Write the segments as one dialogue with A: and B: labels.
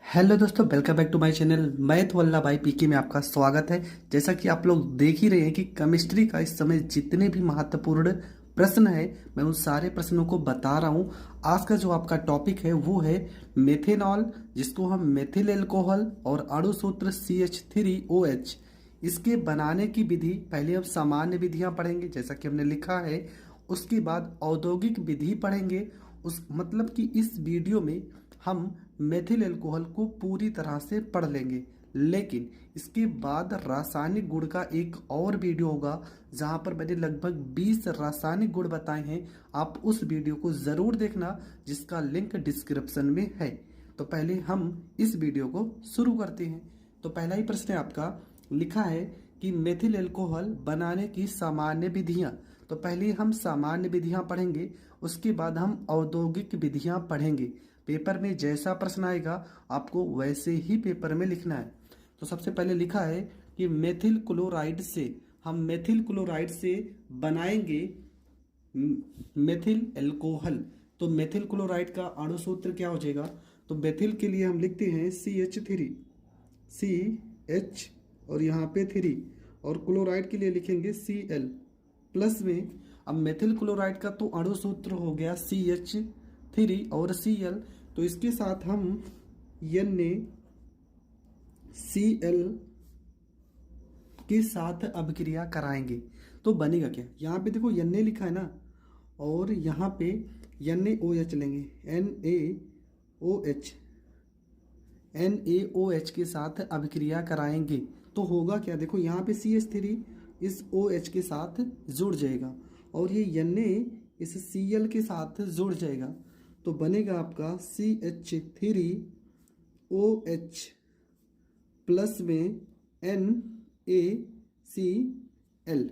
A: Hello दोस्तों, welcome back to my channel. Math Vallabh Bhai PK में आपका स्वागत है। जैसा कि आप लोग देख ही रहे हैं कि केमिस्ट्री का इस समय जितने भी महत्वपूर्ण प्रश्न है, मैं उन सारे प्रश्नों को बता रहा हूं। आज का जो आपका टॉपिक है वो है मेथेनॉल, जिसको हम मेथिल एल्कोहल और अणु सूत्र CH3OH, इसके बनाने की विधि। पहले हम सामान्य विधियां पढ़ेंगे जैसा कि हमने लिखा है, उसके बाद औद्योगिक विधि पढ़ेंगे। उस मतलब कि इस वीडियो में हम मेथिल अल्कोहल को पूरी तरह से पढ़ लेंगे, लेकिन इसके बाद रासायनिक गुण का एक और वीडियो होगा जहां पर मैंने लगभग 20 रासायनिक गुण बताए हैं। आप उस वीडियो को ज़रूर देखना, जिसका लिंक डिस्क्रिप्शन में है। तो पहले हम इस वीडियो को शुरू करते हैं। तो पहला ही प्रश्न है आपका, लिखा है कि मेथिल अल्कोहल बनाने की सामान्य विधियां। तो पहले हम सामान्य विधियां पढ़ेंगे, उसके बाद हम औद्योगिक विधियां पढ़ेंगे। पेपर में जैसा प्रश्न आएगा आपको वैसे ही पेपर में लिखना है। तो सबसे पहले लिखा है कि मेथिल क्लोराइड से हम मेथिल क्लोराइड से बनाएंगे मेथिल अल्कोहल। तो मेथिल क्लोराइड का अणु सूत्र क्या हो जाएगा? तो मेथिल के लिए हम लिखते हैं CH और यहाँ पे 3, और क्लोराइड के लिए लिखेंगे Cl प्लस में। अब मेथिल क्लोराइड का तो अणु सूत्र हो गया CH3 और Cl, तो इसके साथ हम NaCl के साथ अभिक्रिया कराएंगे। तो बनेगा क्या? यहाँ पे देखो Na लिखा है ना, और यहाँ पे NaOH लेंगे, NaOH के साथ अभिक्रिया कराएंगे। तो होगा क्या? देखो यहाँ पे CH3 इस OH के साथ जुड़ जाएगा और ये Na इस Cl के साथ जुड़ जाएगा। तो बनेगा आपका CH3OH प्लस में NaCl।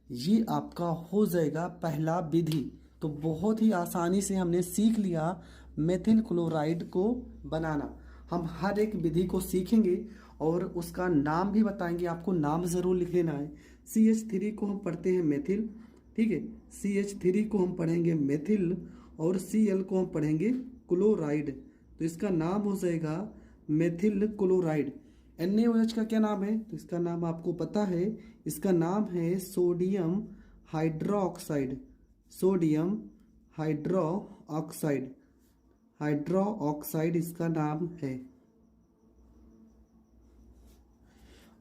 A: ये आपका हो जाएगा पहला विधि। तो बहुत ही आसानी से हमने सीख लिया मेथिल क्लोराइड को बनाना। हम हर एक विधि को सीखेंगे और उसका नाम भी बताएंगे, आपको नाम ज़रूर लिख लेना है। CH3 को हम पढ़ते हैं मेथिल, ठीक है। CH3 को हम पढ़ेंगे मेथिल और Cl को हम पढ़ेंगे क्लोराइड। तो इसका नाम हो जाएगा मेथिल क्लोराइड। NaOH का क्या नाम है? तो इसका नाम आपको पता है, इसका नाम है sodium hydroxide. Sodium hydroxide, hydroxide इसका नाम है।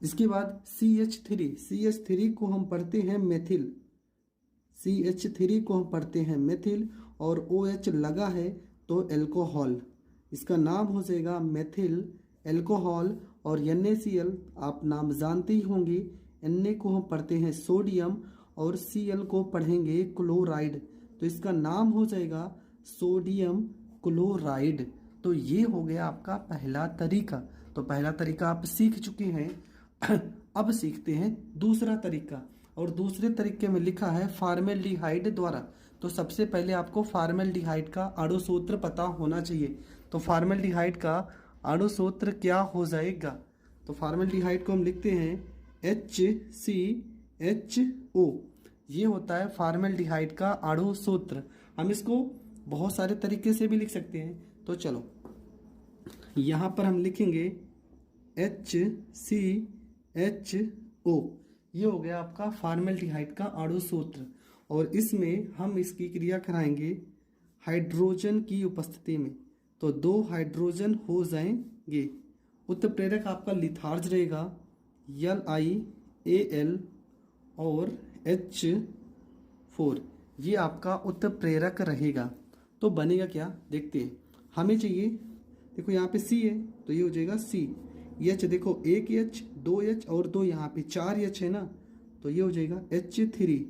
A: इसके बाद CH3 को हम पढ़ते हैं मेथिल। CH3 को हम पढ़ते हैं मेथिल और OH लगा है तो अल्कोहल। इसका नाम हो जाएगा मेथिल अल्कोहल। और NaCl आप नाम जानते ही होंगे। Na को हम पढ़ते हैं सोडियम और Cl को पढ़ेंगे क्लोराइड। तो इसका नाम हो जाएगा सोडियम क्लोराइड। तो ये हो गया आपका पहला तरीका। तो पहला तरीका आप सीख चुके हैं। अब सीखते हैं दूसरा तरीका, और दूसरे तरीके में लिखा है फॉर्मेल्डिहाइड द्वारा। तो सबसे पहले आपको फॉर्मेल्डिहाइड का अणु सूत्र पता होना चाहिए। तो फॉर्मेल्डिहाइड का अणु सूत्र क्या हो जाएगा? तो फॉर्मेल्डिहाइड को हम लिखते हैं HCHO। ये होता है फॉर्मेल्डिहाइड का अणु सूत्र। हम इसको बहुत सारे तरीके से भी लिख सकते हैं। तो चलो यहाँ पर हम लिखेंगे HCHO। ये हो गया आपका फॉर्मेल्डिहाइड का अणु सूत्र, और इसमें हम इसकी क्रिया कराएंगे हाइड्रोजन की उपस्थिति में। तो 2 हाइड्रोजन हो जाएंगे। उत्प्रेरक आपका लिथार्ज रहेगा LiAl और H4। ये आपका उत्प्रेरक रहेगा। तो बनेगा क्या देखते हैं। हमें चाहिए, देखो यहाँ पे C है तो ये हो जाएगा C। H देखो 1 H 2 H और 2 यहाँ पे 4 H है ना, तो ये हो जाएगा H3।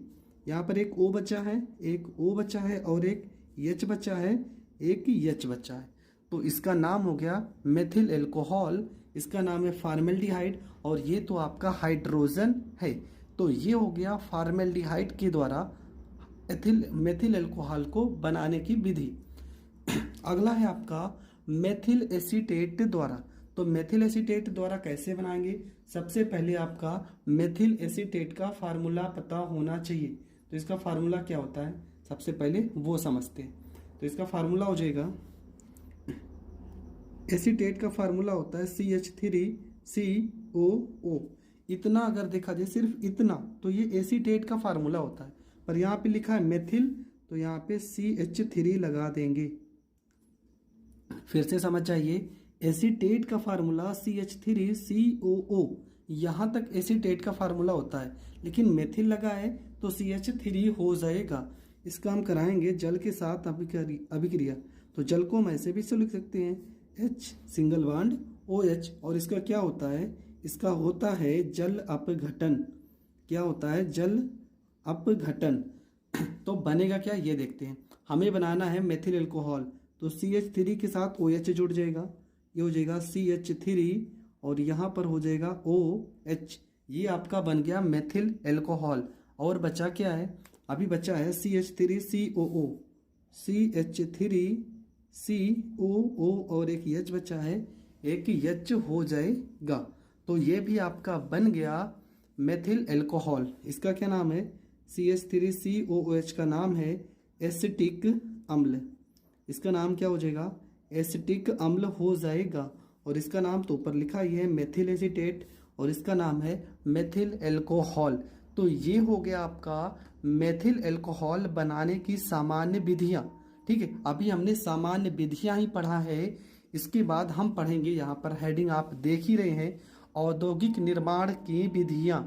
A: यहाँ पर एक O बचा है, एक O बचा है और एक H बचा है, एक H बचा है। तो इसका नाम हो गया मेथिल अल्कोहल। इसका नाम है फॉर्मेल्डिहाइड, और ये तो आपका हाइड्रोजन है। तो ये हो गया फॉर्मेल्डिहाइड के द्वारा मेथिल अल्कोहल को बनाने की विधि। अगला है आपका मेथिल एसीटेट द्वारा। तो मेथिल एसीटेट द्वारा कैसे बनाएंगे? सबसे पहले आपका मेथिल एसीटेट का फार्मूला पता होना चाहिए। तो इसका फार्मूला क्या होता है सबसे पहले वो समझते हैं। तो इसका फार्मूला हो जाएगा एसीटेट का फार्मूला होता है CH3COO। इतना अगर देखा जाए सिर्फ इतना तो ये एसीटेट का फार्मूला होता है, पर यहाँ पे लिखा है मेथिल तो यहाँ पे CH3 लगा देंगे। फिर से समझ जाइए, एसीटेट का फार्मूला CH3COO, यहाँ तक एसीटेट का फार्मूला होता है, लेकिन मेथिल लगा है तो CH3 हो जाएगा। इसका हम कराएंगे जल के साथ अभिक्रिया, तो जल को हम ऐसे भी लिख सकते हैं H सिंगल बॉन्ड OH, और इसका क्या होता है, इसका होता है जल अपघटन। क्या होता है, जल अपघटन। तो बनेगा क्या ये देखते हैं। हमें बनाना है मेथिल एल्कोहल, तो CH3 के साथ OH जुड़ जाएगा, ये हो जाएगा CH3 और यहाँ पर हो जाएगा OH। ये आपका बन गया मेथिल एल्कोहल। और बचा क्या है, अभी बचा है CH3COO, CH3COO और एक H बचा है, एक H हो जाएगा। तो ये भी आपका बन गया मेथिल एल्कोहल। इसका क्या नाम है, CH3COOH का नाम है एसिटिक अम्ल। इसका नाम क्या हो जाएगा, एसिटिक अम्ल हो जाएगा। और इसका नाम तो ऊपर लिखा ही है मेथिल एसीटेट, और इसका नाम है मेथिल एल्कोहल। तो ये हो गया आपका मेथिल एल्कोहल बनाने की सामान्य विधियां। ठीक है, अभी हमने सामान्य विधियां ही पढ़ा है। इसके बाद हम पढ़ेंगे, यहाँ पर हेडिंग आप देख ही रहे हैं, औद्योगिक निर्माण की विधियां।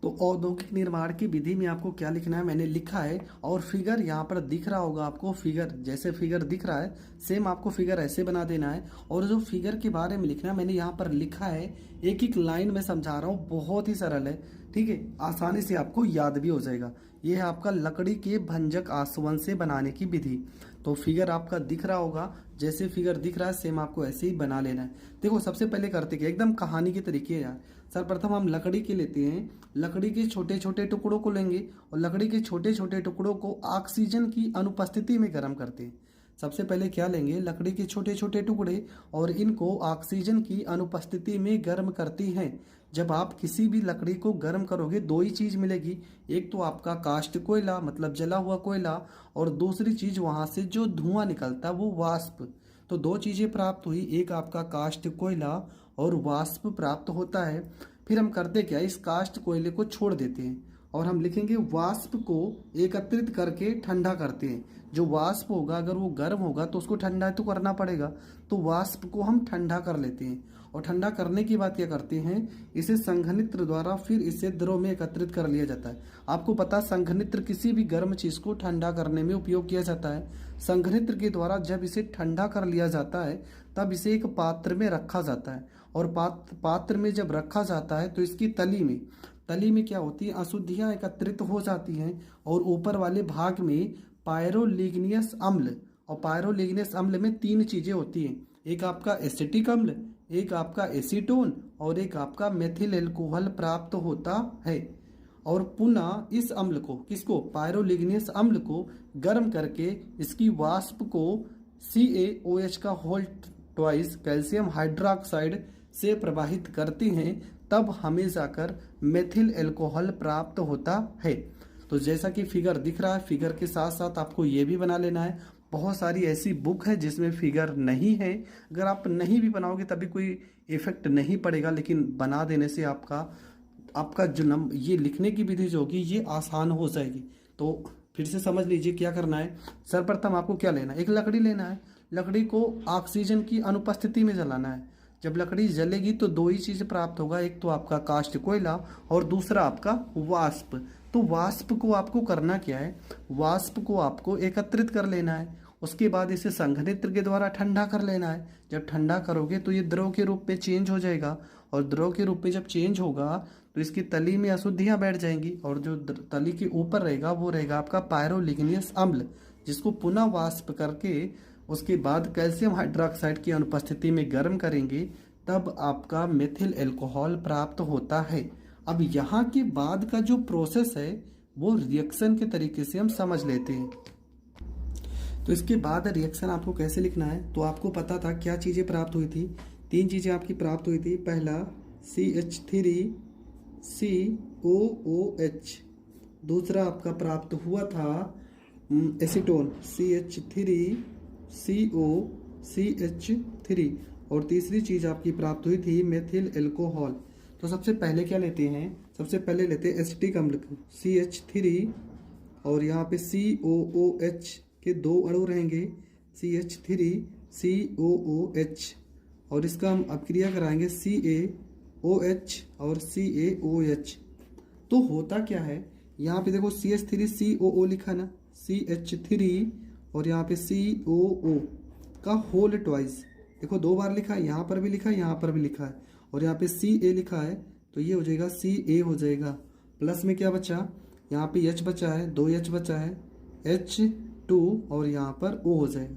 A: तो औद्योगिक निर्माण की विधि में आपको क्या लिखना है, मैंने लिखा है, और फिगर यहाँ पर दिख रहा होगा आपको। फिगर जैसे फिगर दिख रहा है सेम आपको फिगर ऐसे बना देना है, और जो फिगर के बारे में लिखना है मैंने यहाँ पर लिखा है। एक एक लाइन में समझा रहा हूँ, बहुत ही सरल है। ठीक है, आसानी से आपको याद भी हो जाएगा। ये है आपका लकड़ी के भंजक आसवन से बनाने की विधि। तो फिगर आपका दिख रहा होगा, जैसे फिगर दिख रहा है सेम आपको ऐसे ही बना लेना है। देखो सबसे पहले करते क्या, एकदम कहानी के तरीके है यार। सर्वप्रथम हम लकड़ी के लेते हैं, लकड़ी के छोटे छोटे टुकड़ों को लेंगे, और लकड़ी के छोटे छोटे टुकड़ों को ऑक्सीजन की अनुपस्थिति में गर्म करते हैं। सबसे पहले क्या लेंगे, लकड़ी के छोटे छोटे टुकड़े, और इनको ऑक्सीजन की अनुपस्थिति में गर्म करती हैं। जब आप किसी भी लकड़ी को गर्म करोगे दो ही चीज मिलेगी, एक तो आपका काष्ठ कोयला मतलब जला हुआ कोयला, और दूसरी चीज वहां से जो धुआं निकलता वो वाष्प। तो दो चीजें प्राप्त हुई, एक आपका काष्ठ कोयला और वाष्प प्राप्त होता है। फिर हम करते क्या, इस काष्ठ कोयले को छोड़ देते हैं, और हम लिखेंगे वाष्प को एकत्रित करके ठंडा करते हैं। जो वाष्प होगा अगर वो गर्म होगा तो उसको ठंडा तो करना पड़ेगा, तो वाष्प को हम ठंडा कर लेते हैं। और ठंडा करने की बात क्या करते हैं, इसे संघनित्र द्वारा फिर इसे द्रव में एकत्रित कर लिया जाता है। आपको पता, संघनित्र किसी भी गर्म चीज को ठंडा करने में उपयोग किया जाता है। संघनित्र के द्वारा जब इसे ठंडा कर लिया जाता है तब इसे एक पात्र में रखा जाता है, और पात्र में जब रखा जाता है तो इसकी तली में क्या होती है, अशुद्धियां एकत्रित हो जाती हैं, और ऊपर वाले भाग में पायरोलिग्नियस अम्ल, और पायरोलिग्नियस अम्ल में तीन चीजें होती हैं, एक आपका एसिटिक अम्ल, एक आपका एसीटोन, और एक आपका मेथिल एल्कोहल प्राप्त होता है। और पुनः इस अम्ल को, किसको, पायरोलिग्नियस अम्ल को गर्म करके इसकी वाष्प को CaOH का होल ट्वाइस कैल्शियम हाइड्रोक्साइड से प्रवाहित करती हैं, तब हमें जाकर मेथिल एल्कोहल प्राप्त होता है। तो जैसा कि फिगर दिख रहा है, फिगर के साथ साथ आपको ये भी बना लेना है। बहुत सारी ऐसी बुक है जिसमें फिगर नहीं है, अगर आप नहीं भी बनाओगे तभी कोई इफेक्ट नहीं पड़ेगा, लेकिन बना देने से आपका जो ये लिखने की विधि जो होगी ये आसान हो जाएगी। तो फिर से समझ लीजिए क्या करना है। सर्वप्रथम आपको क्या लेना है, एक लकड़ी लेना है, लकड़ी को ऑक्सीजन की अनुपस्थिति में जलाना है। जब लकड़ी जलेगी तो दो ही चीज प्राप्त होगा, एक तो आपका काष्ठ कोयला और दूसरा आपका वाष्प। तो वाष्प को आपको करना क्या है, वाष्प को आपको एकत्रित कर लेना है, उसके बाद इसे संघनित्र के द्वारा ठंडा कर लेना है। जब ठंडा करोगे तो ये द्रव के रूप में चेंज हो जाएगा, और द्रव के रूप में जब चेंज होगा तो इसकी तली में अशुद्धियां बैठ जाएंगी, और जो तली के ऊपर रहेगा वो रहेगा आपका पायरोलिग्नियस अम्ल, जिसको पुनः वाष्प करके उसके बाद कैल्शियम हाइड्रोक्साइड की अनुपस्थिति में गर्म करेंगे, तब आपका मेथिल एल्कोहल प्राप्त होता है। अब यहाँ के बाद का जो प्रोसेस है वो रिएक्शन के तरीके से हम समझ लेते हैं। तो इसके बाद रिएक्शन आपको कैसे लिखना है, तो आपको पता था क्या चीज़ें प्राप्त हुई थी, तीन चीज़ें आपकी प्राप्त हुई थी। पहला CH3COOH, दूसरा आपका प्राप्त हुआ था एसीटोन CH3CO CH3 और तीसरी चीज़ आपकी प्राप्त हुई थी मेथिल एल्कोहल। तो सबसे पहले क्या लेते हैं, सबसे पहले लेते हैं एसिटिक अम्ल CH3 और यहाँ पे COOH के दो अणु रहेंगे CH3COOH और इसका हम अपक्रिया कराएंगे CaOH और CaOH। तो होता क्या है, यहाँ पे देखो CH3COO लिखा ना, CH3 और यहाँ पे COO का होल ट्वाइस, देखो दो बार लिखा है, यहाँ पर भी लिखा है, यहाँ पर भी लिखा है और यहाँ पे Ca लिखा है, तो ये हो जाएगा Ca हो जाएगा। प्लस में क्या बचा, यहाँ पे H बचा है, 2H बचा है, H2 और यहाँ पर O हो जाएगा।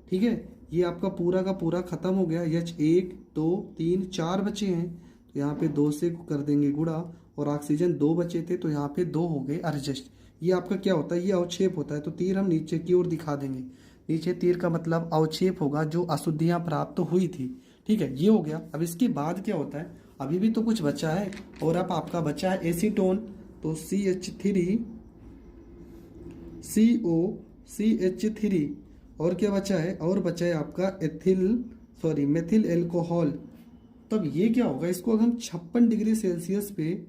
A: ठीक है, ये आपका पूरा का पूरा खत्म हो गया। H 1 2 3 4 बचे हैं, तो यहाँ पे 2 से कर देंगे गुणा और ऑक्सीजन 2 बचे थे, तो यहाँ पे 2 हो गए एडजस्ट। ये आपका क्या होता है, ये अवक्षेप होता है। तो तीर हम नीचे की ओर दिखा देंगे, नीचे तीर का मतलब अवक्षेप होगा, जो अशुद्धियाँ प्राप्त हुई थी। ठीक है, ये हो गया। अब इसके बाद क्या होता है, अभी भी तो कुछ बचा है और अब आपका बचा है एसीटोन। तो CH3COCH3 और क्या बचा है, और बचा है आपका मेथिल एल्कोहल। तब ये क्या होगा, इसको अगर हम 56 डिग्री सेल्सियस पे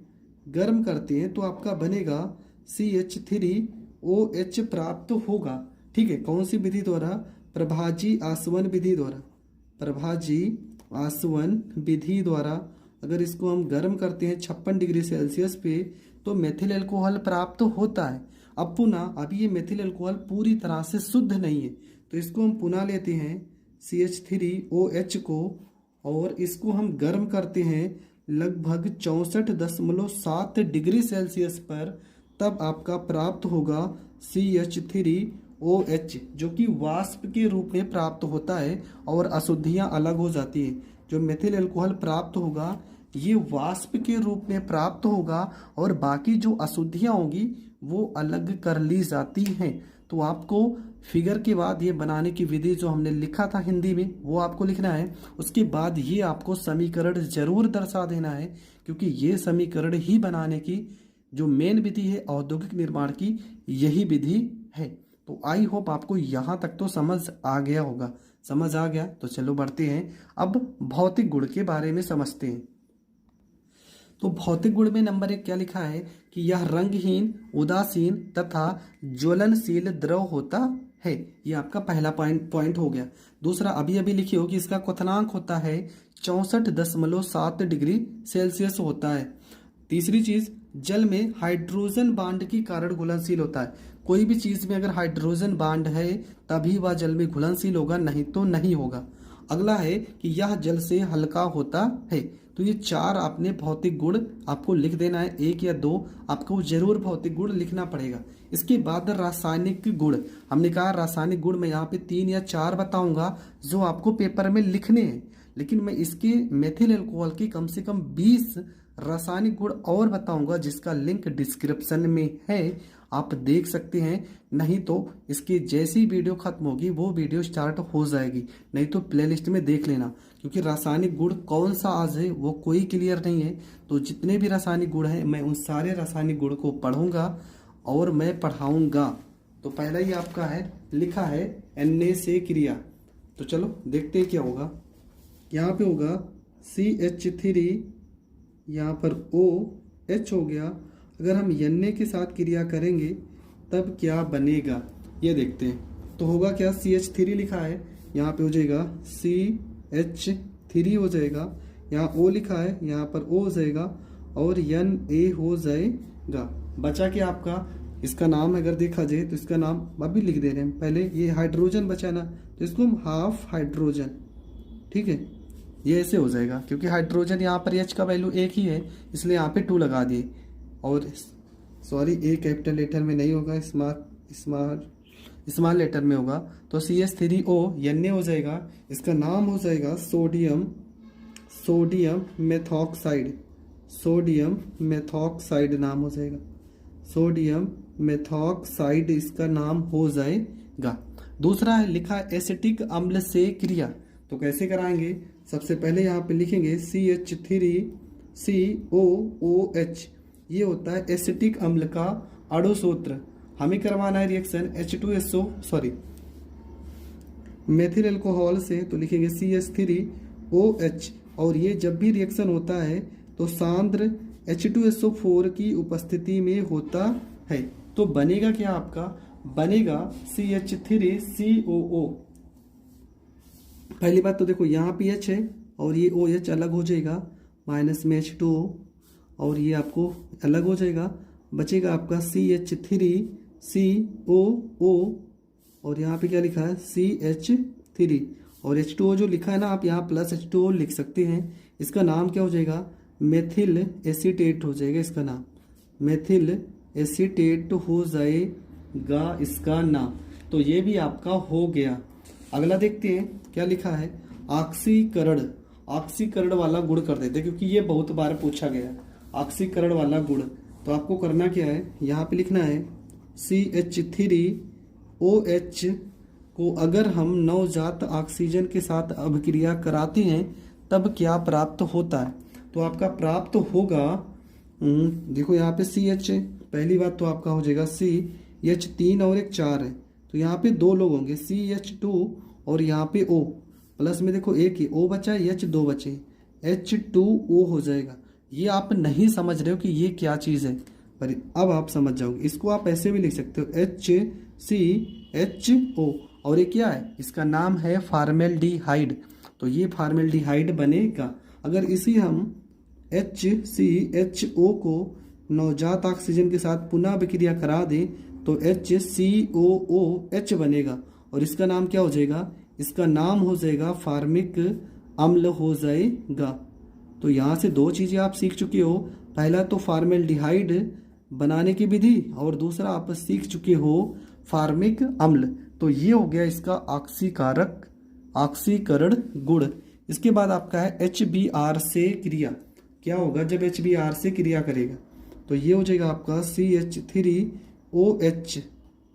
A: गर्म करते हैं तो आपका बनेगा CH3OH प्राप्त होगा। ठीक है, कौन सी विधि द्वारा, प्रभाजी आसवन विधि द्वारा, प्रभाजी आसवन विधि द्वारा अगर इसको हम गर्म करते हैं 56 डिग्री सेल्सियस पे तो मेथिल एल्कोहल प्राप्त होता है। अब पुनः अभी ये मेथिल एल्कोहल पूरी तरह से शुद्ध नहीं है, तो इसको हम पुनः लेते हैं CH3OH को और इसको हम गर्म करते हैं लगभग 64.7 डिग्री सेल्सियस पर, तब आपका प्राप्त होगा CH3OH, जो कि वाष्प के रूप में प्राप्त होता है और अशुद्धियां अलग हो जाती है। जो मेथिल एल्कोहल प्राप्त होगा ये वाष्प के रूप में प्राप्त होगा और बाकी जो अशुद्धियां होंगी वो अलग कर ली जाती हैं। तो आपको फिगर के बाद ये बनाने की विधि जो हमने लिखा था हिंदी में वो आपको लिखना है। उसके बाद ये आपको समीकरण जरूर दर्शा देना है, क्योंकि ये समीकरण ही बनाने की जो मेन विधि है औद्योगिक निर्माण की, यही विधि है। तो आई होप आपको यहाँ तक तो समझ आ गया होगा। समझ आ गया तो चलो बढ़ते हैं, अब भौतिक गुण के बारे में समझते हैं। तो भौतिक गुण में नंबर 1 क्या लिखा है कि यह रंगहीन, उदासीन तथा ज्वलनशील द्रव होता है। ये आपका पहला पॉइंट हो गया। दूसरा, अभी अभी लिखी हो कि इसका क्वथनांक होता है 64.7 डिग्री सेल्सियस होता है। तीसरी चीज, जल में हाइड्रोजन बांड के कारण घुलनशील होता है। कोई भी चीज में अगर हाइड्रोजन बांड है तभी वह जल में घुलनशील होगा, नहीं तो नहीं होगा। अगला है कि यह जल से हल्का होता है। तो ये 4 आपने भौतिक गुण आपको लिख देना है, 1 या 2 आपको जरूर भौतिक गुण लिखना पड़ेगा। इसके बाद रासायनिक गुण, हमने कहा रासायनिक गुण मैं यहाँ पे 3 या 4 बताऊंगा जो आपको पेपर में लिखने हैं, लेकिन मैं इसके मेथिल एल्कोहल की कम से कम 20 रासायनिक गुण और बताऊंगा, जिसका लिंक डिस्क्रिप्शन में है, आप देख सकते हैं। नहीं तो इसकी जैसी वीडियो खत्म होगी वो वीडियो स्टार्ट हो जाएगी, नहीं तो प्लेलिस्ट में देख लेना, क्योंकि रासायनिक गुण कौन सा आज है वो कोई क्लियर नहीं है। तो जितने भी रासायनिक गुण हैं मैं उन सारे रासायनिक गुण को पढ़ूंगा और मैं पढ़ाऊंगा। तो पहला ही आपका है, लिखा है Na से क्रिया। तो चलो देखते हैं क्या होगा। यहाँ पे होगा CH3, यहाँ पर OH हो गया। अगर हम Na के साथ क्रिया करेंगे तब क्या बनेगा ये देखते हैं। तो होगा क्या, CH3 लिखा है, यहाँ पे हो जाएगा CH3 हो जाएगा, यहाँ O लिखा है, यहाँ पर O हो जाएगा और Na हो जाएगा। बचा क्या आपका, इसका नाम अगर देखा जाए तो इसका नाम अभी लिख दे रहे हैं। पहले ये हाइड्रोजन बचा ना, तो इसको हम हाफ हाइड्रोजन, ठीक है, ये ऐसे हो जाएगा, क्योंकि हाइड्रोजन यहाँ पर H का वैल्यू 1 ही है, इसलिए यहाँ पे 2 लगा दिए। और सॉरी, ए कैपिटल लेटर में नहीं होगा, स्मॉल लेटर में होगा। तो CH3O Na हो जाएगा, इसका नाम हो जाएगा सोडियम मेथॉक्साइड नाम हो जाएगा, सोडियम मेथॉक्साइड इसका नाम हो जाएगा। दूसरा है लिखा एसिटिक अम्ल से क्रिया। तो कैसे कराएंगे, सबसे पहले यहाँ पे लिखेंगे CH3COOH, ये होता है एसिटिक अम्ल का अणु सूत्र। हमें करवाना है रिएक्शन मेथिल अल्कोहल से तो लिखेंगे CH3OH, और ये जब भी रिएक्शन होता है तो सांद्र H2SO4 की उपस्थिति में होता है। तो बनेगा क्या आपका, बनेगा CH3COO। पहली बात तो देखो यहाँ पे H है और ये OH अलग हो जाएगा, माइनस में H2O, और ये आपको अलग हो जाएगा, बचेगा आपका CH3COO, और यहाँ पे क्या लिखा है CH3, और H2O जो लिखा है ना, आप यहाँ प्लस H2O लिख सकते हैं। इसका नाम क्या हो जाएगा, मेथिल एसीटेट हो जाएगा, इसका नाम मेथिल एसीटेट हो जाएगा इसका नाम। तो ये भी आपका हो गया। अगला देखते हैं क्या लिखा है, ऑक्सीकरण। ऑक्सीकरण वाला गुण कर देते हैं क्योंकि ये बहुत बार पूछा गया, ऑक्सीकरण वाला गुण। तो आपको करना क्या है, यहाँ पे लिखना है CH3OH को अगर हम नवजात ऑक्सीजन के साथ अभिक्रिया कराते हैं तब क्या प्राप्त होता है। तो आपका प्राप्त होगा, देखो यहाँ पे CH, पहली बात तो आपका हो जाएगा CH 3 और एक 4 है, तो यहाँ पे 2 लोग होंगे CH2, और यहाँ पे O प्लस में देखो एक ही O बचा है, H 2 बचे, H2O हो जाएगा। ये आप नहीं समझ रहे हो कि ये क्या चीज़ है, पर अब आप समझ जाओगे। इसको आप ऐसे भी लिख सकते हो HCHO, और ये क्या है, इसका नाम है फार्मेल्डिहाइड। तो ये फार्मेल्डिहाइड बनेगा। अगर इसी हम HCHO को नवजात ऑक्सीजन के साथ पुनः विक्रिया करा दें तो HCOOH बनेगा, और इसका नाम क्या हो जाएगा, इसका नाम हो जाएगा फार्मिक अम्ल हो जाएगा। तो यहाँ से 2 चीज़ें आप सीख चुके हो, पहला तो फार्मेल्डिहाइड बनाने की विधि, और दूसरा आप सीख चुके हो फार्मिक अम्ल। तो ये हो गया इसका ऑक्सीकरण गुण। इसके बाद आपका है HBr से क्रिया। क्या होगा जब HBr से क्रिया करेगा, तो ये हो जाएगा आपका CH3OH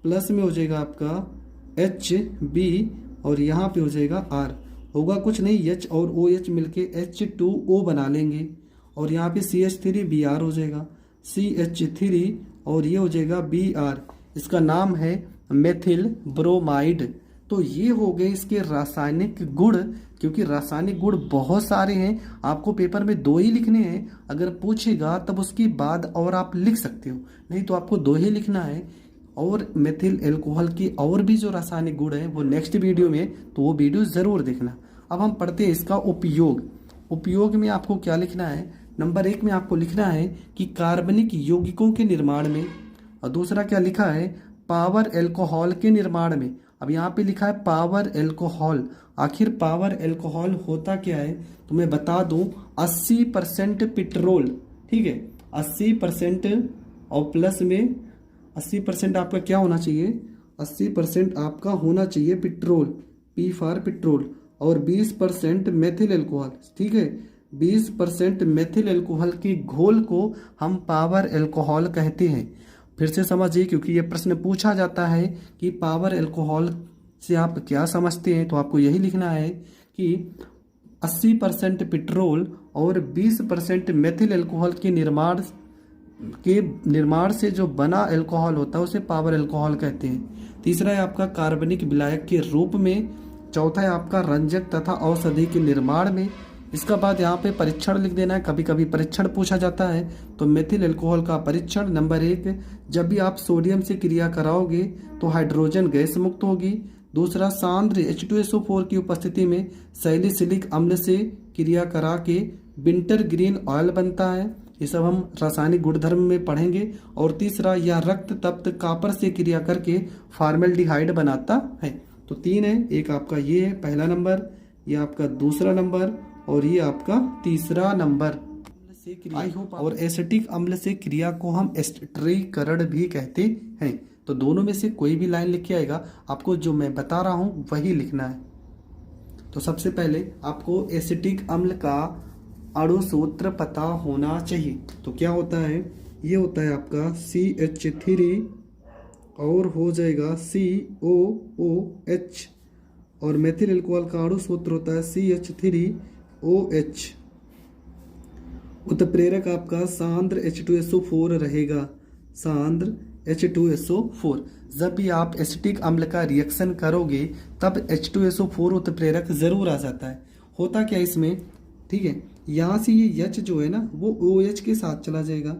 A: प्लस में हो जाएगा आपका HB, और यहाँ पे हो जाएगा R। होगा कुछ नहीं, H और OH मिलके H2O बना लेंगे, और यहाँ पे CH3Br हो जाएगा, CH3, और ये हो जाएगा Br। इसका नाम है मेथिल ब्रोमाइड। तो ये हो गए इसके रासायनिक गुण, क्योंकि रासायनिक गुण बहुत सारे हैं, आपको पेपर में 2 ही लिखने हैं। अगर पूछेगा तब उसके बाद और आप लिख सकते हो, नहीं तो आपको 2 ही लिखना है। और मेथिल अल्कोहल की और भी जो रासायनिक गुण है वो नेक्स्ट वीडियो में, तो वो वीडियो ज़रूर देखना। अब हम पढ़ते हैं इसका उपयोग। उपयोग में आपको क्या लिखना है, नंबर 1 में आपको लिखना है कि कार्बनिक यौगिकों के निर्माण में, और दूसरा क्या लिखा है, पावर अल्कोहल के निर्माण में। अब यहाँ पे लिखा है पावर अल्कोहल, आखिर पावर अल्कोहल होता क्या है, तो मैं बता दूं 80% पेट्रोल, ठीक है 80%, और प्लस में 80% आपका क्या होना चाहिए, 80% आपका होना चाहिए पेट्रोल, P फॉर पेट्रोल, और 20% मेथिल अल्कोहल, ठीक है 20% मेथिल अल्कोहल की घोल को हम पावर अल्कोहल कहते हैं। फिर से समझिए, क्योंकि ये प्रश्न पूछा जाता है कि पावर अल्कोहल से आप क्या समझते हैं, तो आपको यही लिखना है कि 80% पेट्रोल और 20% मेथिल अल्कोहल के निर्माण से जो बना अल्कोहल होता है उसे पावर अल्कोहल कहते हैं। तीसरा है आपका कार्बनिक विलायक के रूप में। चौथा है आपका रंजक तथा औषधि के निर्माण में। इसका बाद यहाँ पे परीक्षण लिख देना है, कभी कभी परीक्षण पूछा जाता है। तो मेथिल अल्कोहल का परीक्षण नंबर 1, जब भी आप सोडियम से क्रिया कराओगे तो हाइड्रोजन गैस मुक्त होगी। दूसरा, सांद्र H2SO4 की उपस्थिति में सैलिसिलिक अम्ल से क्रिया करा के विंटर ग्रीन ऑयल बनता है। ये सब हम रासायनिक गुणधर्म में पढ़ेंगे। और तीसरा, यह रक्त तप्त कापर से क्रिया करके फार्मेल्डिहाइड बनाता है। तो 3 है, एक आपका ये है पहला नंबर, ये आपका दूसरा नंबर, और ये आपका तीसरा नंबर। I hope. और एसिटिक अम्ल से क्रिया को हम एस्टरीकरण भी कहते हैं। तो दोनों में से कोई भी लाइन लिख के आएगा, आपको जो मैं बता रहा हूं वही लिखना है। तो सबसे पहले आपको एसिटिक अम्ल का अणु सूत्र पता होना चाहिए। तो क्या होता है, ये होता है आपका CH3 और हो जाएगा COOH, और मेथिल अल्कोहल का अणु सूत्र होता है CH3OH। उत्प्रेरक आपका सांद्र H2SO4 रहेगा, सांद्र H2SO4। जब भी आप एसिटिक अम्ल का रिएक्शन करोगे तब H2SO4 उत्प्रेरक जरूर आ जाता है। होता क्या इसमें, ठीक है, यहाँ से ये H जो है ना वो OH के साथ चला जाएगा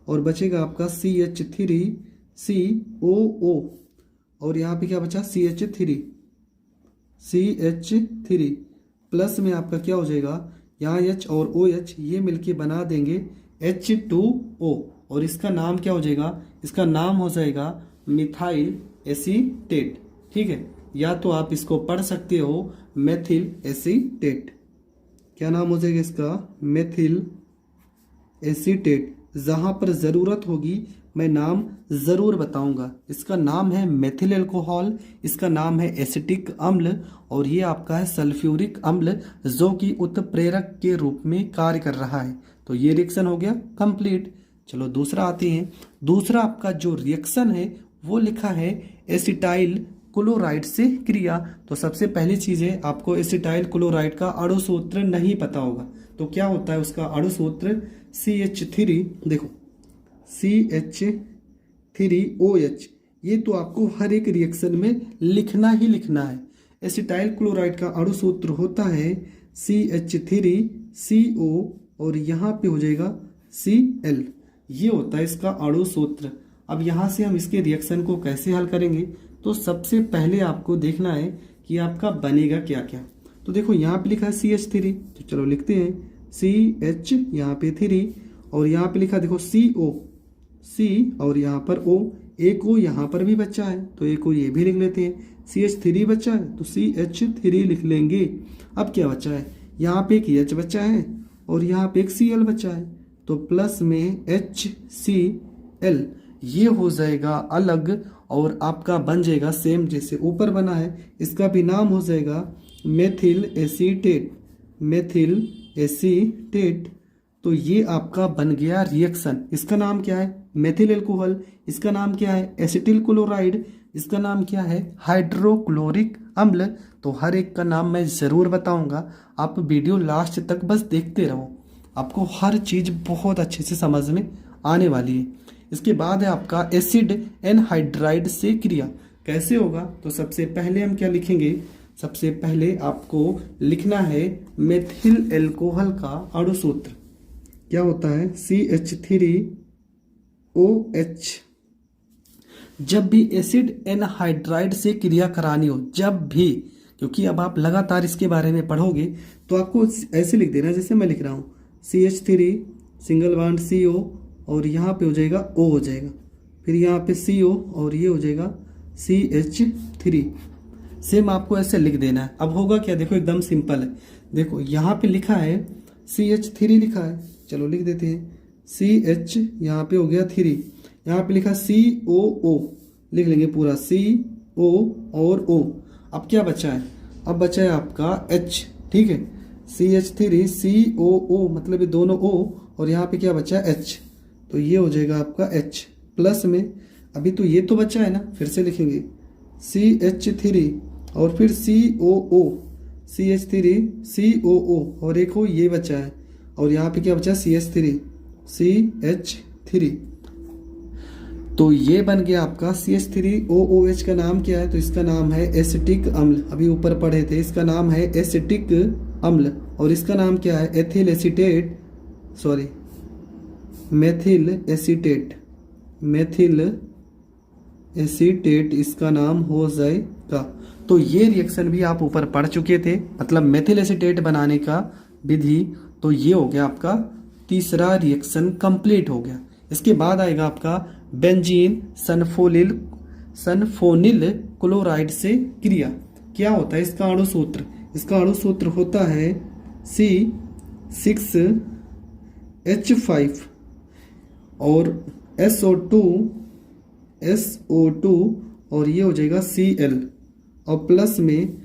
A: और बचेगा आपका CH3COO और यहाँ पे क्या बचा CH3 प्लस में आपका क्या हो जाएगा, यहाँ H और OH ये मिलके बना देंगे H2O और इसका नाम क्या हो जाएगा, इसका नाम हो जाएगा मिथाइल एसीटेट। ठीक है, या तो आप इसको पढ़ सकते हो मेथिल एसीटेट। क्या नाम हो जाएगा इसका, मेथिल एसीटेट। जहां पर ज़रूरत होगी मैं नाम ज़रूर बताऊंगा। इसका नाम है मेथिल अल्कोहल, इसका नाम है एसिटिक अम्ल और ये आपका है सल्फ्यूरिक अम्ल जो कि उत्प्रेरक के रूप में कार्य कर रहा है। तो ये रिएक्शन हो गया कंप्लीट। चलो दूसरा आते हैं। दूसरा आपका जो रिएक्शन है वो लिखा है एसिटाइल क्लोराइड से क्रिया। तो सबसे पहली चीज़ है आपको एसिटाइल क्लोराइड का अणु सूत्र नहीं पता होगा। तो क्या होता है उसका अणु सूत्र CH3, देखो CH3OH। ये तो आपको हर एक रिएक्शन में लिखना ही लिखना है। एसिटाइल क्लोराइड का अणु सूत्र होता है CH3CO और यहाँ पे हो जाएगा Cl। ये होता है इसका अणु सूत्र। अब यहाँ से हम इसके रिएक्शन को कैसे हल करेंगे, तो सबसे पहले आपको देखना है कि आपका बनेगा क्या क्या। तो देखो यहाँ पे लिखा है CH3, तो चलो लिखते हैं CH यहाँ पे 3 और यहाँ पे लिखा देखो CO C और यहाँ पर O, एक O यहाँ पर भी बच्चा है तो एक O ये भी लिख लेते हैं। CH3 बच्चा है तो CH3 लिख लेंगे। अब क्या बच्चा है, यहाँ पे एक H बच्चा है और यहाँ पे एक Cl बच्चा है तो प्लस में HCl ये हो जाएगा अलग और आपका बन जाएगा सेम जैसे ऊपर बना है। इसका भी नाम हो जाएगा मेथिल एसीटेट, मेथिल एसीटेट। तो ये आपका बन गया रिएक्शन। इसका नाम क्या है, मेथिल अल्कोहल। इसका नाम क्या है, एसिटिल क्लोराइड। इसका नाम क्या है, हाइड्रोक्लोरिक अम्ल। तो हर एक का नाम मैं ज़रूर बताऊंगा, आप वीडियो लास्ट तक बस देखते रहो, आपको हर चीज़ बहुत अच्छे से समझ में आने वाली है। इसके बाद है आपका एसिड एनहाइड्राइड से क्रिया। कैसे होगा, तो सबसे पहले हम क्या लिखेंगे, सबसे पहले आपको लिखना है मेथिल अल्कोहल का अणु सूत्र। क्या होता है CH3OH। जब भी एसिड एनहाइड्राइड से क्रिया करानी हो, जब भी, क्योंकि अब आप लगातार इसके बारे में पढ़ोगे तो आपको ऐसे लिख देना जैसे मैं लिख रहा हूँ CH3 सिंगल बॉन्ड CO और यहाँ पे हो जाएगा O हो जाएगा, फिर यहाँ पे CO और ये हो जाएगा CH3। सेम आपको ऐसे लिख देना है। अब होगा क्या, देखो एकदम सिंपल है। देखो यहाँ पे लिखा है CH3 लिखा है, चलो लिख देते हैं CH यहाँ पे हो गया 3, यहाँ पे लिखा COO लिख लेंगे पूरा CO और O। अब क्या बचा है, अब बचा है आपका H। ठीक है, CH3COO मतलब ये दोनों O और यहाँ पे क्या बचा है H, तो ये हो जाएगा आपका H प्लस में। अभी तो ये तो बचा है ना, फिर से लिखेंगे CH3 और फिर COO, CH3COO और एक हो ये बचा है और यहाँ पे क्या बचा CH3। तो ये बन गया आपका CH3OOH। का नाम क्या है, तो इसका नाम है एसिटिक अम्ल। अभी ऊपर पढ़े थे, इसका नाम है एसिटिक अम्ल और इसका नाम क्या है ethyl acetate, sorry methyl acetate, methyl acetate इसका नाम हो जाएगा। तो ये रिएक्शन भी आप ऊपर पढ़ चुके थे, मतलब मेथिल एसीटेट बनाने का विधि। तो ये हो गया आपका तीसरा रिएक्शन कंप्लीट हो गया। इसके बाद आएगा आपका बेंजीन सल्फोनिल क्लोराइड से क्रिया। क्या होता है इसका अणु सूत्र, इसका अणु सूत्र होता है C6H5 और SO2 और ये हो जाएगा Cl और प्लस में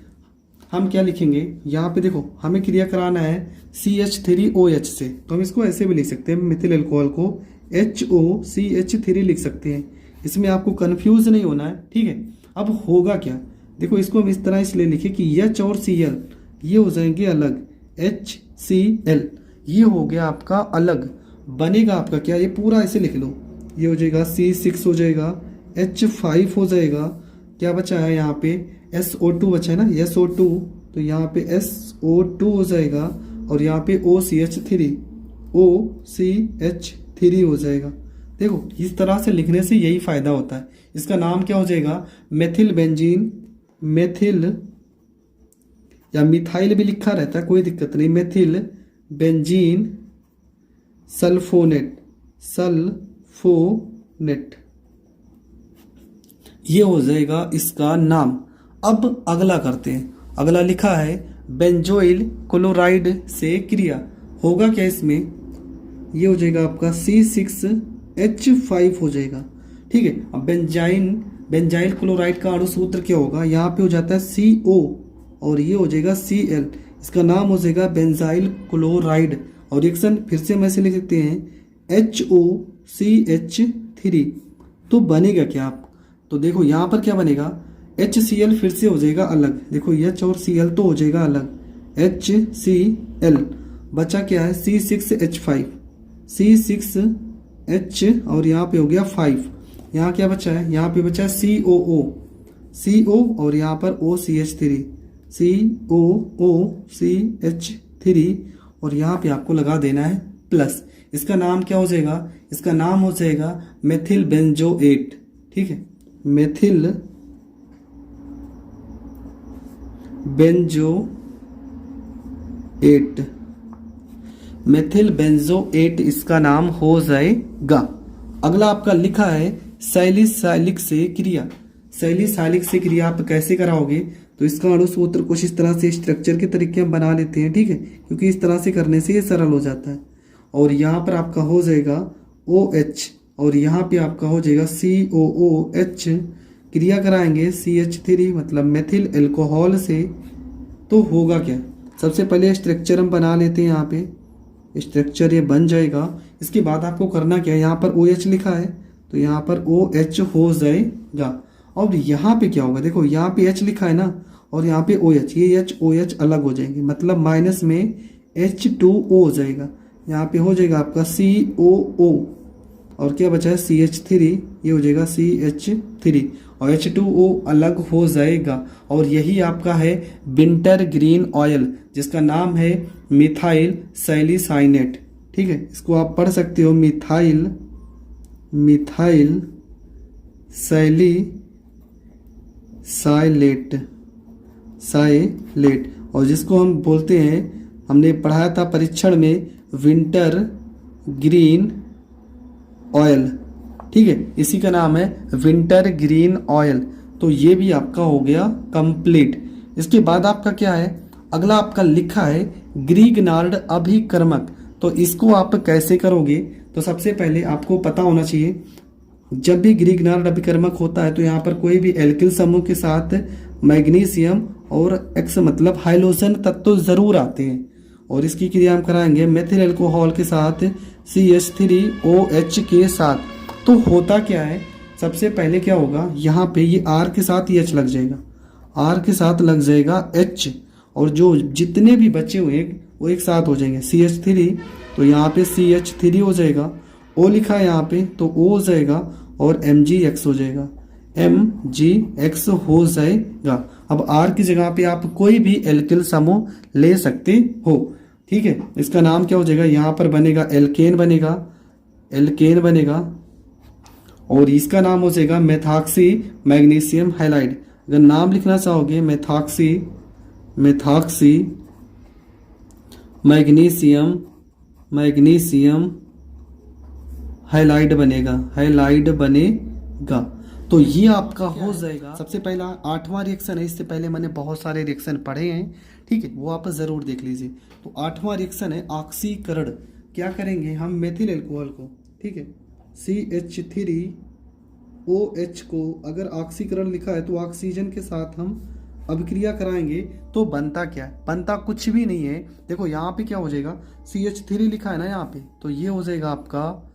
A: हम क्या लिखेंगे, यहाँ पे देखो हमें क्रिया कराना है CH3OH से, तो हम इसको ऐसे भी लिख सकते हैं, मिथिल अल्कोहल को HOCH3 लिख सकते हैं। इसमें आपको कंफ्यूज नहीं होना है, ठीक है। अब होगा क्या, देखो इसको हम इस तरह इसलिए लिखे कि H और Cl ये हो जाएंगे अलग, HCl ये हो गया आपका अलग। बनेगा आपका क्या, ये पूरा ऐसे लिख लो, ये हो जाएगा C6 हो जाएगा, H5 हो जाएगा। क्या बचा है यहाँ पे, SO2 बचा है ना, SO2, तो यहाँ पे SO2 हो जाएगा और यहाँ पे OCH3 हो जाएगा। देखो इस तरह से लिखने से यही फायदा होता है। इसका नाम क्या हो जाएगा, मेथिल बेंजीन, मेथिल या मिथाइल भी लिखा रहता है, कोई दिक्कत नहीं, मेथिल बेंजीन सल्फोनेट, सल्फोनेट, ये हो जाएगा इसका नाम। अब अगला करते हैं। अगला लिखा है बेंजोइल क्लोराइड से क्रिया, होगा क्या इसमें, ये हो जाएगा आपका C6H5 हो जाएगा। ठीक है, अब बेंजाइल क्लोराइड का अणु सूत्र क्या होगा, यहाँ पे हो जाता है CO और ये हो जाएगा Cl, इसका नाम हो जाएगा बेंजाइल क्लोराइड। और रिएक्शन फिर से हम ऐसे लिख सकते हैं HOCH3। तो बनेगा क्या आप, तो देखो यहाँ पर क्या बनेगा, HCl फिर से हो जाएगा अलग, देखो H और Cl तो हो जाएगा अलग, HCl, बचा क्या है C6H5, C6H और यहाँ पे हो गया 5, यहाँ क्या बचा है, यहाँ पे बचा है CO और यहाँ पर COCH3 और यहाँ पे आपको लगा देना है प्लस। इसका नाम क्या हो जाएगा, इसका नाम हो जाएगा मेथिल बेंजोएट। ठीक है, मेथिल बेंजोएट, मेथिल बेंजोएट इसका नाम हो जाएगा। अगला आपका लिखा है सैलिसाइलिक से क्रिया। सैलिसाइलिक से क्रिया आप कैसे कराओगे, तो इसका अणु सूत्र कुछ इस तरह से स्ट्रक्चर के तरीके हम बना लेते हैं। ठीक है, क्योंकि इस तरह से करने से ये सरल हो जाता है। और यहाँ पर आपका हो जाएगा OH और यहाँ पे आपका हो जाएगा COOH, क्रिया कराएंगे CH3 मतलब मेथिल एल्कोहल से, तो होगा क्या, सबसे पहले स्ट्रक्चर हम बना लेते हैं। यहाँ पे स्ट्रक्चर ये बन जाएगा। इसके बाद आपको करना क्या है, यहाँ पर OH लिखा है तो यहाँ पर OH हो जाएगा। और यहाँ पे क्या होगा, देखो यहाँ पे H लिखा है ना और यहाँ पे OH, ये OH अलग हो जाएंगे, मतलब माइनस में H2O हो जाएगा। यहाँ पे हो जाएगा आपका COO और क्या बचा है CH3, ये हो जाएगा CH3 और H2O अलग हो जाएगा। और यही आपका है विंटर ग्रीन ऑयल, जिसका नाम है मिथाइल सैलिसाइनेट। ठीक है, इसको आप पढ़ सकते हो मिथाइल साइलेट, और जिसको हम बोलते हैं, हमने पढ़ाया था परीक्षण में, विंटर ग्रीन ऑयल। ठीक है, इसी का नाम है विंटर ग्रीन ऑयल। तो ये भी आपका हो गया कंप्लीट। इसके बाद आपका क्या है, अगला आपका लिखा है ग्रीगनार्ड अभिकर्मक। तो इसको आप कैसे करोगे, तो सबसे पहले आपको पता होना चाहिए, जब भी ग्रीगनार्ड अभिकर्मक होता है तो यहाँ पर कोई भी एल्किल समूह के साथ मैग्नीशियम और X मतलब हाइड्रोजन तत्व जरूर आते हैं। और इसकी क्रिया हम कराएंगे मेथिल अल्कोहल के साथ CH3OH के साथ। तो होता क्या है, सबसे पहले क्या होगा, यहाँ पे ये R के साथ H लग जाएगा, R के साथ लग जाएगा H, और जो जितने भी बचे हुए वो एक साथ हो जाएंगे CH3, तो यहाँ पे CH3 हो जाएगा, O लिखा है यहाँ पे तो O हो जाएगा और MgX हो जाएगा, MgX हो जाएगा। अब R की जगह पे आप कोई भी एल्किल समूह ले सकते हो। ठीक है, इसका नाम क्या हो जाएगा, यहाँ पर बनेगा एल्केन बनेगा और इसका नाम हो जाएगा मेथॉक्सी मैग्नीशियम हैलाइड। अगर नाम लिखना चाहोगे मेथॉक्सी मैग्नीशियम हैलाइड बनेगा। तो ये आपका हो जाएगा। सबसे पहला 8वां रिएक्शन है, इससे पहले मैंने बहुत सारे रिएक्शन पढ़े हैं। ठीक है, वो आप जरूर देख लीजिए। तो 8वां रिएक्शन है ऑक्सीकरण। क्या करेंगे हम, मेथिल अल्कोहल को, ठीक है, CH3OH को अगर ऑक्सीकरण लिखा है तो ऑक्सीजन के साथ हम अभिक्रिया कराएंगे तो बनता क्या है, बनता कुछ भी नहीं है। देखो यहाँ पे क्या हो जाएगा, CH3 लिखा है ना यहाँ पे, तो ये हो जाएगा आपका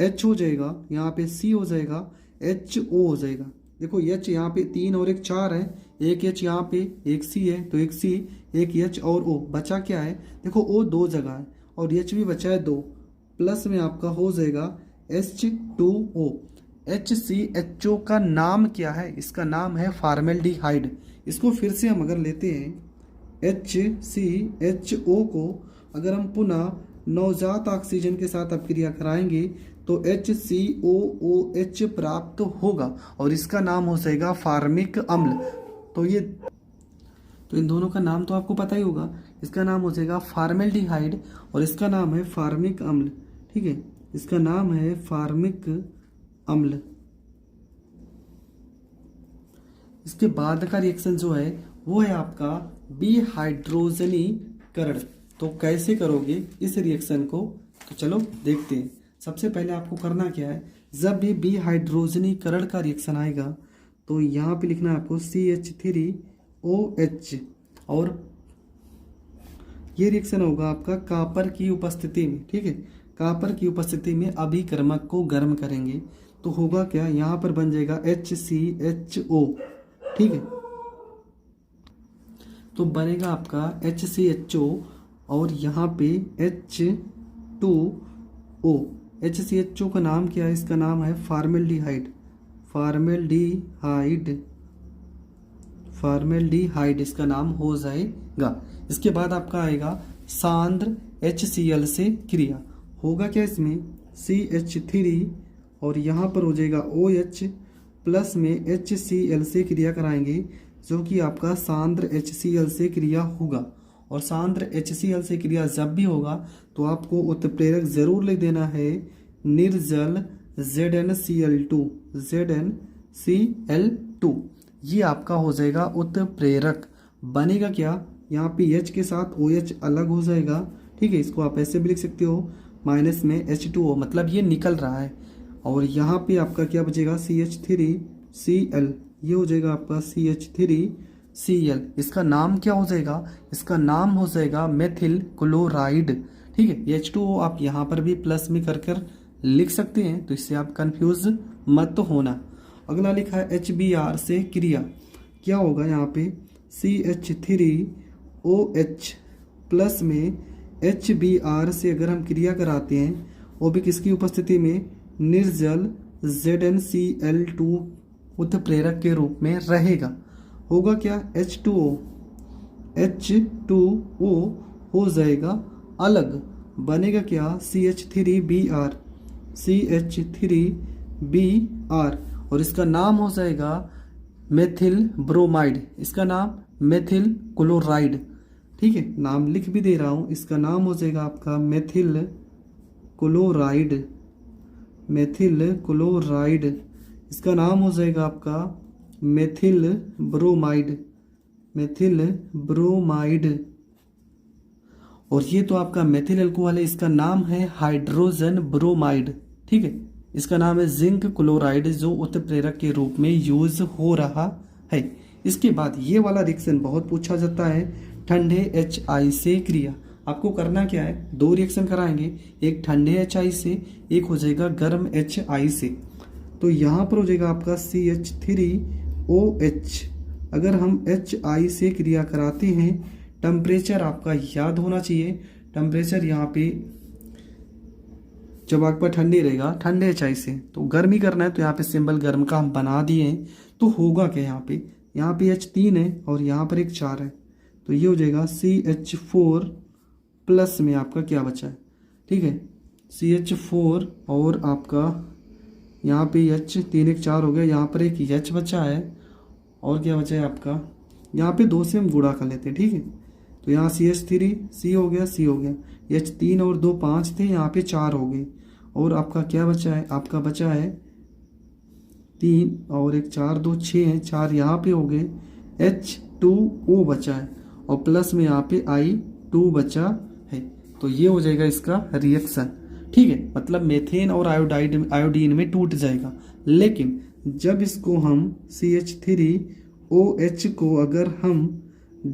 A: H हो जाएगा, यहाँ पे C हो जाएगा, HO हो जाएगा। देखो H यहाँ पे 3 और 1 4 है, एक H यहाँ पे, एक C है तो एक C, एक H और O, बचा क्या है, देखो O 2 जगह है और H भी बचा है 2, प्लस में आपका हो जाएगा H2O। HCHO का नाम क्या है? इसका नाम है फॉर्मेल्डिहाइड। इसको फिर से हम अगर लेते हैं HCHO को, अगर हम पुनः नवजात ऑक्सीजन के साथ अपक्रिया कराएंगे तो HCOOH प्राप्त होगा और इसका नाम हो जाएगा फार्मिक अम्ल। तो इन दोनों का नाम तो आपको पता ही होगा। इसका नाम हो जाएगा फॉर्मेल्डिहाइड और इसका नाम है फार्मिक अम्ल। ठीक है, इसका नाम है फार्मिक अम्ल। इसके बाद का रिएक्शन जो है वो है आपका डिहाइड्रोजनीकरण। तो कैसे करोगे इस रिएक्शन को, तो चलो देखते हैं। सबसे पहले आपको करना क्या है, जब भी डिहाइड्रोजनीकरण का रिएक्शन आएगा तो यहाँ पे लिखना है आपको CH3OH और ये रिएक्शन होगा आपका कापर की उपस्थिति में। ठीक है, कापर की उपस्थिति में अभिकर्मक को गर्म करेंगे तो होगा क्या, यहाँ पर बन जाएगा HCHO। ठीक है, तो बनेगा आपका HCHO और यहाँ पे H2O। HCHO का नाम क्या है? इसका नाम है फॉर्मेल्डिहाइड। फॉर्मेल्डिहाइड इसका नाम हो जाएगा। इसके बाद आपका आएगा सांद्र HCl से क्रिया। होगा क्या इसमें, CH3 और यहाँ पर हो जाएगा OH प्लस में HCl से क्रिया कराएंगे जो कि आपका सांद्र HCl से क्रिया होगा। और सांद्र HCl से क्रिया जब भी होगा तो आपको उत्प्रेरक जरूर लिख देना है निर्जल ZnCl2। ये आपका हो जाएगा उत्प्रेरक। बनेगा क्या, यहाँ पे H के साथ OH अलग हो जाएगा। ठीक है, इसको आप ऐसे भी लिख सकते हो माइनस में H2O, मतलब ये निकल रहा है। और यहाँ पे आपका क्या बचेगा CH3Cl, ये हो जाएगा आपका CH3Cl। इसका नाम क्या हो जाएगा, इसका नाम हो जाएगा मेथिल क्लोराइड। ठीक है, ये H2O आप यहाँ पर भी प्लस में कर लिख सकते हैं, तो इससे आप कंफ्यूज मत होना। अगला लिखा है HBr से क्रिया। क्या होगा यहाँ पे CH3OH प्लस में HBr से अगर हम क्रिया कराते हैं वो भी किसकी उपस्थिति में, निर्जल ZnCl2 उत्प्रेरक के रूप में रहेगा। होगा क्या, H2O हो जाएगा अलग। बनेगा क्या CH3Br और इसका नाम हो जाएगा मेथिल ब्रोमाइड। इसका नाम मेथिल क्लोराइड। ठीक है, नाम लिख भी दे रहा हूँ, इसका नाम हो जाएगा आपका मेथिल क्लोराइड। इसका नाम हो जाएगा आपका मेथिल ब्रोमाइड। और ये तो आपका मेथिल अल्कोहल है, इसका नाम है हाइड्रोजन ब्रोमाइड। ठीक है, इसका नाम है जिंक क्लोराइड जो उत्प्रेरक के रूप में यूज हो रहा है। इसके बाद ये वाला रिएक्शन बहुत पूछा जाता है, ठंडे HI से क्रिया। आपको करना क्या है, दो रिएक्शन कराएंगे, एक ठंडे HI से, एक हो जाएगा गर्म HI से। तो यहाँ पर हो जाएगा आपका CH3OH। अगर हम HI से क्रिया कराते हैं, टेम्परेचर आपका याद होना चाहिए। टेम्परेचर यहाँ पे जब आपका ठंडी रहेगा, ठंडे HI से, तो गर्म ही करना है, तो यहाँ पे सिंबल गर्म का हम बना दिए हैं। तो होगा क्या, यहाँ पे H3 है और यहाँ पर एक 4 है, तो ये हो जाएगा CH4 प्लस में आपका क्या बचा है। ठीक है, CH4 और आपका यहाँ पे H 3 1 4 हो गया, यहाँ पर एक H बचा है और क्या बचा है आपका, यहाँ पे 2 से हम गुणा कर लेते हैं। ठीक है, तो यहाँ CH3 C हो गया, H 3 और 2 5 थे, यहाँ पे 4 हो गए और आपका क्या बचा है, आपका बचा है 3 और एक 4 2 6 है, 4 यहाँ पे हो गए, H2O बचा है और प्लस में यहाँ पे I2 बचा है। तो ये हो जाएगा इसका रिएक्शन। ठीक है, मतलब मेथेन और आयोडीन में टूट जाएगा। लेकिन जब इसको हम CH3OH को अगर हम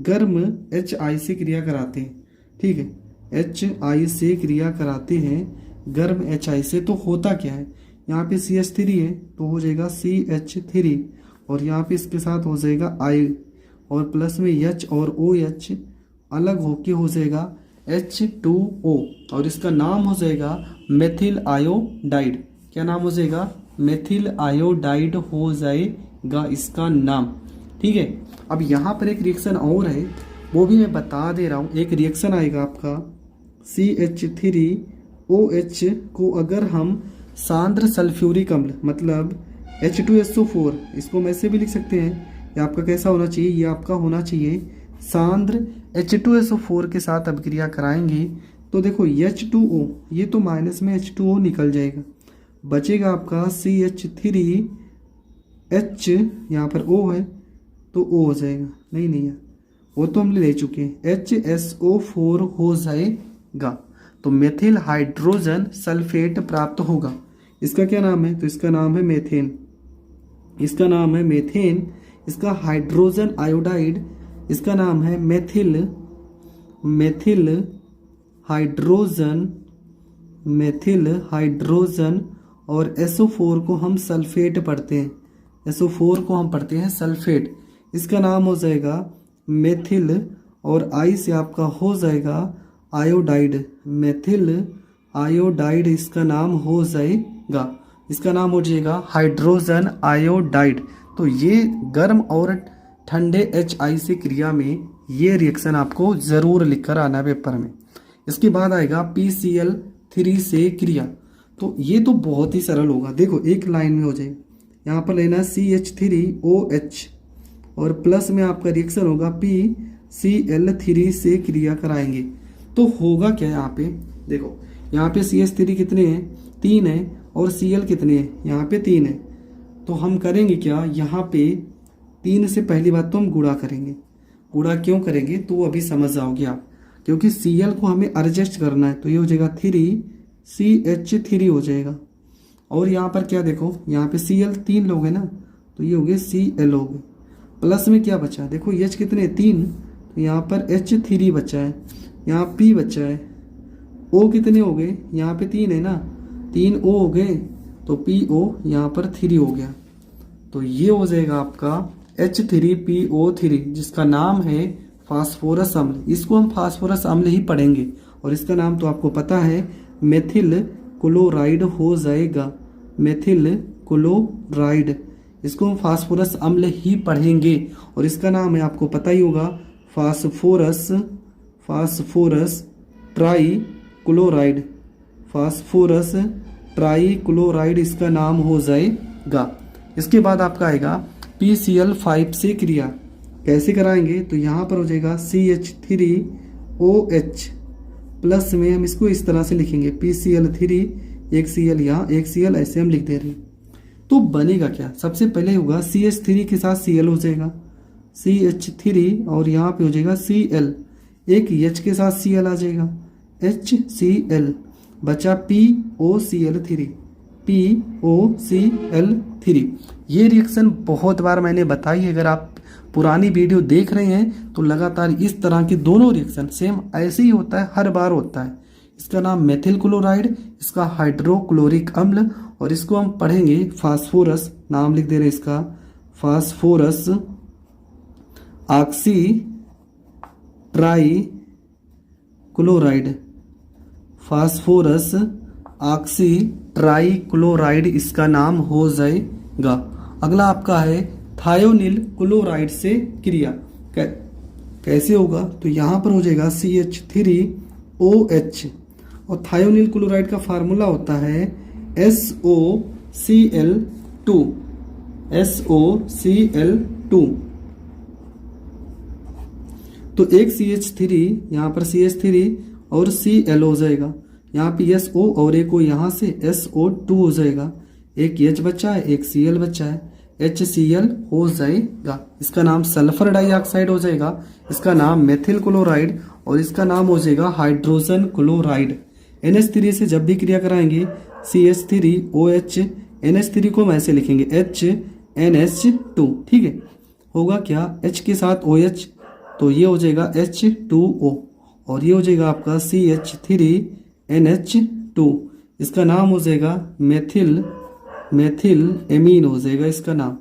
A: गर्म HI से क्रिया कराते हैं, ठीक है, HI से क्रिया कराते हैं गर्म HI से, तो होता क्या है, यहाँ पे CH3 है तो हो जाएगा CH3 और यहाँ पे इसके साथ हो जाएगा I और प्लस में H और OH अलग होके हो जाएगा H2O और इसका नाम हो जाएगा मेथिल आयोडाइड। क्या नाम हो जाएगा, मेथिल आयोडाइड हो जाएगा इसका नाम। ठीक है, अब यहाँ पर एक रिएक्शन और है, वो भी मैं बता दे रहा हूँ। एक रिएक्शन आएगा आपका CH3OH को अगर हम सांद्र सल्फ्यूरिक अम्ल मतलब H2SO4, इसको हम ऐसे भी लिख सकते हैं। ये आपका कैसा होना चाहिए, ये आपका होना चाहिए सांद्र H2SO4 के साथ अभिक्रिया कराएंगे तो देखो H2O, ये तो माइनस में H2O निकल जाएगा, बचेगा आपका CH3H, यहाँ पर O है तो O हो जाएगा, नहीं यार वो तो हम ले चुके हैं, HSO4 हो जाएगा। तो मेथिल हाइड्रोजन सल्फेट प्राप्त होगा। इसका क्या नाम है, तो इसका नाम है मेथेन, इसका नाम है मेथेन। इसका हाइड्रोजन आयोडाइड, इसका नाम है मेथिल हाइड्रोजन और SO4 को हम सल्फेट पढ़ते हैं, SO4 को हम पढ़ते हैं सल्फेट, इसका नाम हो जाएगा मेथिल और आई से आपका हो जाएगा आयोडाइड, मेथिल आयोडाइड इसका नाम हो जाएगा, इसका नाम हो जाएगा हाइड्रोजन आयोडाइड। तो ये गर्म और ठंडे HI से क्रिया में ये रिएक्शन आपको ज़रूर लिखकर आना पेपर में। इसके बाद आएगा PCl3 से क्रिया, तो ये तो बहुत ही सरल होगा, देखो एक लाइन में हो जाएगा। यहाँ पर लेना CH3OH और प्लस में आपका रिएक्शन होगा PCl3 से क्रिया कराएंगे तो होगा क्या, यहाँ पे देखो, यहाँ पे CH3 कितने हैं, 3 है, और Cl कितने हैं, यहाँ पे 3 है। तो हम करेंगे क्या, यहाँ पे 3 से पहली बात तो हम गुणा करेंगे। गुणा क्यों करेंगे तो वो अभी समझ जाओगे आप, क्योंकि Cl को हमें एडजस्ट करना है, तो ये हो जाएगा 3CH3 हो जाएगा। और यहाँ पर क्या देखो, यहाँ पे Cl 3 लोग हैं ना, तो ये हो गए Cl हो गए, प्लस में क्या बचा, देखो H कितने 3, तो यहाँ पर H3 बचा है, यहाँ P बचा है, O कितने हो गए, यहाँ पे 3 है ना, 3 O हो गए, तो PO यहाँ पर 3 हो गया। तो ये हो जाएगा आपका H3PO3 जिसका नाम है फास्फोरस अम्ल। इसको हम फास्फोरस अम्ल ही पढ़ेंगे और इसका नाम तो आपको पता है मेथिल क्लोराइड हो जाएगा, मेथिल क्लोराइड, इसको हम फास्फोरस अम्ल ही पढ़ेंगे और इसका नाम है आपको पता ही होगा फास्फोरस ट्राइक्लोराइड, फास्फोरस ट्राइक्लोराइड इसका नाम हो जाएगा। इसके बाद आपका आएगा PCl5 से क्रिया, कैसे कराएंगे, तो यहाँ पर हो जाएगा CH3OH प्लस में हम इसको इस तरह से लिखेंगे PCl3, एक Cl यहाँ एक Cl, ऐसे हम लिख दे रहे हैं। तो बनेगा क्या, सबसे पहले होगा CH3 के साथ Cl हो जाएगा, CH3 और यहाँ पे हो जाएगा Cl, एक H के साथ Cl आ जाएगा HCl, बचा POCl3, POCl3। ये रिएक्शन बहुत बार मैंने बताई है, अगर आप पुरानी वीडियो देख रहे हैं तो लगातार इस तरह के दोनों रिएक्शन सेम ऐसे ही होता है, हर बार होता है। इसका नाम मेथिल क्लोराइड, इसका हाइड्रोक्लोरिक अम्ल और इसको हम पढ़ेंगे फास्फोरस, नाम लिख दे रहे हैं इसका phosphorus oxy trichloride, phosphorus oxy trichloride इसका नाम हो जाएगा। अगला आपका है थायोनिल क्लोराइड से क्रिया, कैसे होगा, तो यहाँ पर हो जाएगा CH3OH और थायोनिल क्लोराइड का फार्मूला होता है SOCl2, SOCl2। तो एक CH3 यहाँ पर CH3 और Cl हो जाएगा, यहाँ पे SO और एक को यहाँ से SO2 हो जाएगा, एक H बचा है एक Cl बचा है, HCl हो जाएगा। इसका नाम सल्फर डाइऑक्साइड हो जाएगा, इसका नाम मेथिल क्लोराइड और इसका नाम हो जाएगा हाइड्रोजन क्लोराइड। NH3 से जब भी क्रिया कराएंगे CH3OH, NH3 को हम ऐसे लिखेंगे HNH2, ठीक है। होगा क्या, H के साथ OH, तो ये हो जाएगा H2O और ये हो जाएगा आपका CH3NH2, इसका नाम हो जाएगा मेथिल एमीन हो जाएगा इसका नाम।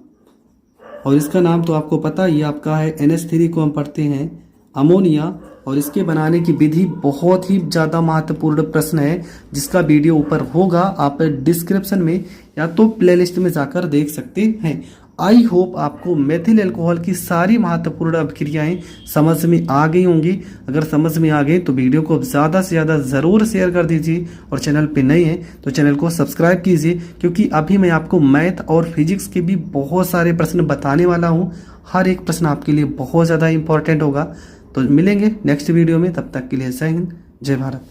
A: और इसका नाम तो आपको पता ही आपका है, NH3 को हम पढ़ते हैं अमोनिया और इसके बनाने की विधि बहुत ही ज़्यादा महत्वपूर्ण प्रश्न है, जिसका वीडियो ऊपर होगा, आप डिस्क्रिप्शन में या तो प्लेलिस्ट में जाकर देख सकते हैं। आई होप आपको मेथिल अल्कोहल की सारी महत्वपूर्ण अभिक्रियाएं समझ में आ गई होंगी। अगर समझ में आ गई तो वीडियो को ज़्यादा से ज़्यादा ज़रूर शेयर कर दीजिए, और चैनल पे नए हैं तो चैनल को सब्सक्राइब कीजिए, क्योंकि अभी मैं आपको मैथ और फिजिक्स के भी बहुत सारे प्रश्न बताने वाला हूँ। हर एक प्रश्न आपके लिए बहुत ज़्यादा इंपॉर्टेंट होगा। तो मिलेंगे नेक्स्ट वीडियो में, तब तक के लिए जय हिंद, जय भारत।